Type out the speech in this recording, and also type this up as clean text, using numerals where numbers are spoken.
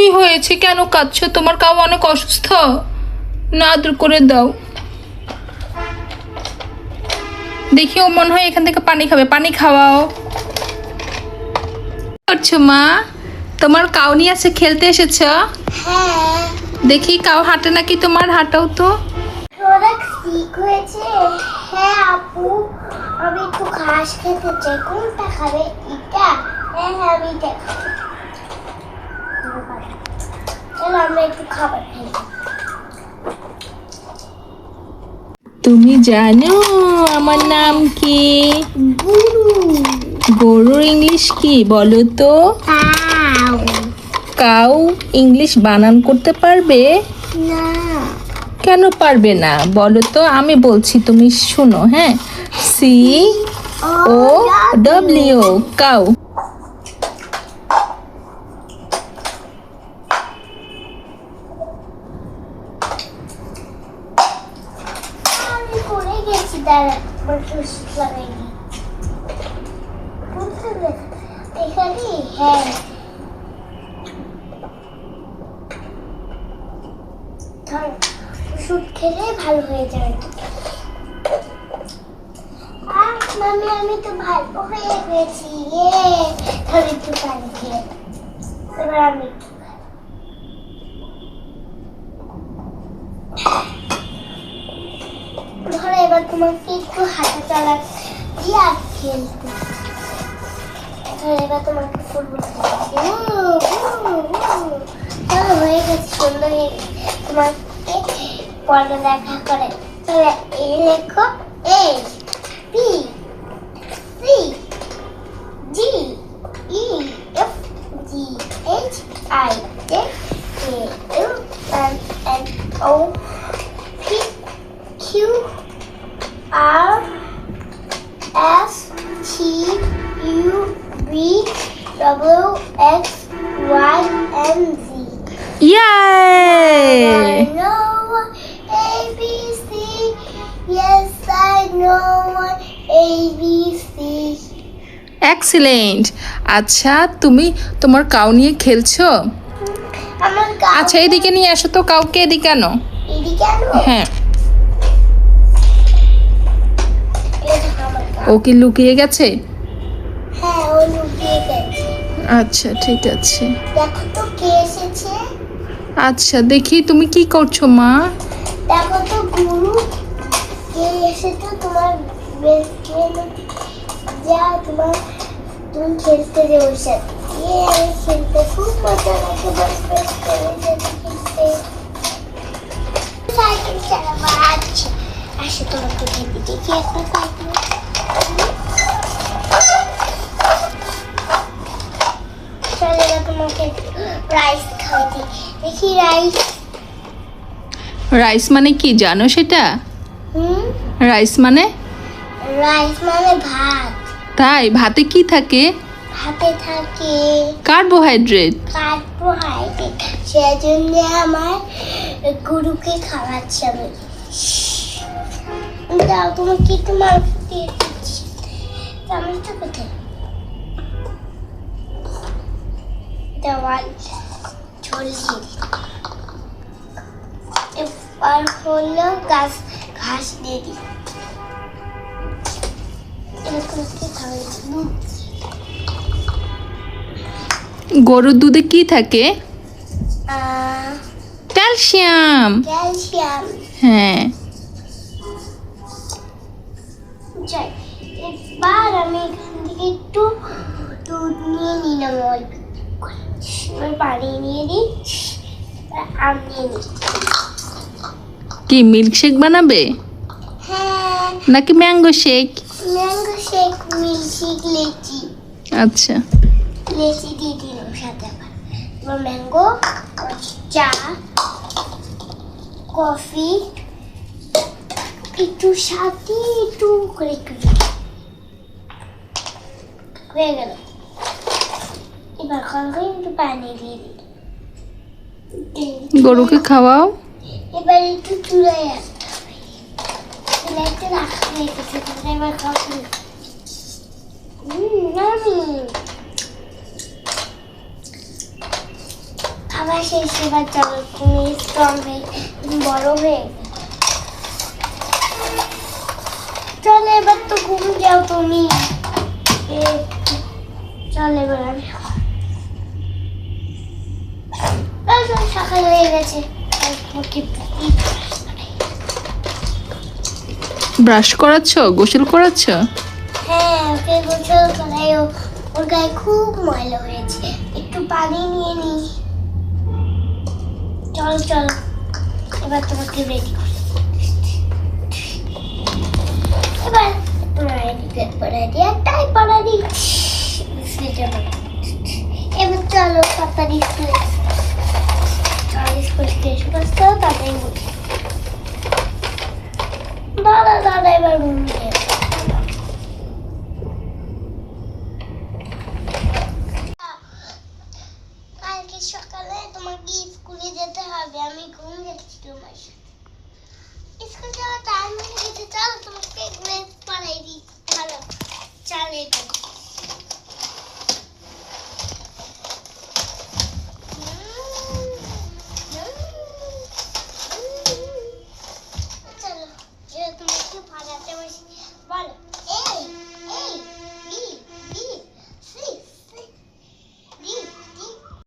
কি হয়েছে? কেন কাঁদছো? তোমার কাউ অনেক অসুস্থ? না, আদর করে দাও। দেখি, ও মনে হয় এখান থেকে পানি খাবে, পানি খাওয়াও। করছো মা? তোমার কাউ নিয়ে আছে, খেলতে এসেছ? হ্যাঁ। দেখি কাউ হাঁটে নাকি, তোমার হাঁটাও তো। অনেক ঠিক হয়েছে। হ্যাঁ আপু, আমি একটু ঘাস খেতে চাই। কোনটা খাবে? এটা? হ্যাঁ হ্যাঁ, আমি এটা খাবো। চলো আমরা একটু খাবার খাই। তুমি জানো আমার নাম কি? গুরু। গরুর ইংলিশ কি বলো তো? কাউ। কাউ ইংলিশ বানান করতে পারবে? না। কেন পারবে না বলো তো? আমি বলছি, তুমি শুনো। হ্যাঁ, COW, কাউ। আমি করে গেছি, দাঁড়া ওষুধ লাগাইনি। কোথায় এখানে? হ্যাঁ, ওষুধ খেলে ভালো হয়ে যাবে। মামি আমি তো ভালো হয়ে গেছি। ধর একটু পানি খেয়ে। এবার আমি ধরো, এবার তোমাকে একটু হাঁটা চলা দিয়ে আর খেলতে। ধরো এবার তোমাকে ফুটবল চলো, হয়ে গেছে, সুন্দর হয়ে গেছে। তোমাকে পরে দেখা করে। তাহলে এই লেখো, ABCDEFGHIJKLMNOP Yay! I know ABC. Yes, I know ABC. Excellent. আচ্ছা, তুমি তোমার কাউ নিয়ে খেলছো? আমার আচ্ছা, এদিকে নিয়ে আসো তো কাউকে, এদিকে আনো। এদিকে আনো। হ্যাঁ, এই দেখো আমার কাউ। ও কি লুকিয়ে গেছে? হ্যাঁ, ও লুকিয়ে গেছে। আচ্ছা, ঠিক আছে। দেখো তো কে এসেছে। আচ্ছা, দেখি তুমি কি করছো মা? দেখো তো গুরু কে এসেছে, তোমার বেস্ট ফ্রেন্ড। যা তুমি খেলতে যে ওর সাথে। খেলতে খুব মজা লাগে বেস্ট ফ্রেন্ডের সাথে খেলতে। সাইকেল চালাবো। আচ্ছা আসো, তোমাকে খেলতে দেখি একটা সাইকেল। চলো এবার তোমাকে রাইস খাওয়াতে। দেখি রাইস। রাইস মানে কি জানো সেটা? রাইস মানে? রাইস মানে ভাত। তাই? ভাতে কি থাকে? ভাতে থাকে কার্বোহাইড্রেট। কার্বোহাইড্রেট। সেজন্য আমার গুরুকে খাওয়াচ্ছি আমি। দাও, তোমাকে তোমার দিয়ে দিচ্ছি। চামচটা কোথায়? দেওয়াল ছড়িয়ে দিই। এবার হলো ঘাস দিয়ে দিই। গরুর দুধে কি থাকে? ক্যালসিয়াম। ক্যালসিয়াম। হ্যাঁ। যাই, এবার আমি এখান থেকে একটু দুধ নিয়ে নিলাম অল্প করে। এবার পানি নিয়ে দিই, আম নিয়ে নিই। কি মিল্কশেক বানাবে হ্যাঁ, নাকি mango shake? Mango shake, milkshake, লেচি। আচ্ছা, লেচি দিয়ে দিলাম সাথে। আবার ম্যাঙ্গো, চা, কফি, একটু সাথে একটু করে একটু হয়ে গেল। এবার হালকা একটু পানি দিয়ে দিই। গরুকে খাওয়াও। এবার একটু চুলায় আসতে হবে। চুলায় একটু রাখা রেখেছি, এবার খাওয়া। নামি আবার শেষ, এবার চলো তুমি স্ট্রং হয়ে তুমি বড় হয়ে চলো এবার তো ঘুম যাও তুমি। চল এবার আমি সকাল হয়ে গেছে। ব্রাশ করাচ্ছ, গোসল করাচ্ছ? হ্যাঁ ওকে গোসল করাই, ওর গায়ে খুব ময়লা হয়েছে, একটু পানি নিয়ে নি। চল চল এবার তোমাকে রেডি করি। এবার রেডি একটাই পড়া দি। এবার চলো তাড়াতাড়ি স্কুলে স্কুল থেকে এসে বসতে হবে, তাড়াতাড়ি উঠি। দাদা দাদা এবার ঘুমিয়ে কালকে সকালে তোমাকে স্কুলে যেতে হবে, আমি ঘুম যাচ্ছি তোমার সাথে। স্কুল যাওয়ার টাইম হয়ে গেছে, চলো তোমাকে ড্রেস পরাই দিই। ভালো চল এবার চলো তোমাকে পড়াতে বসি। বলো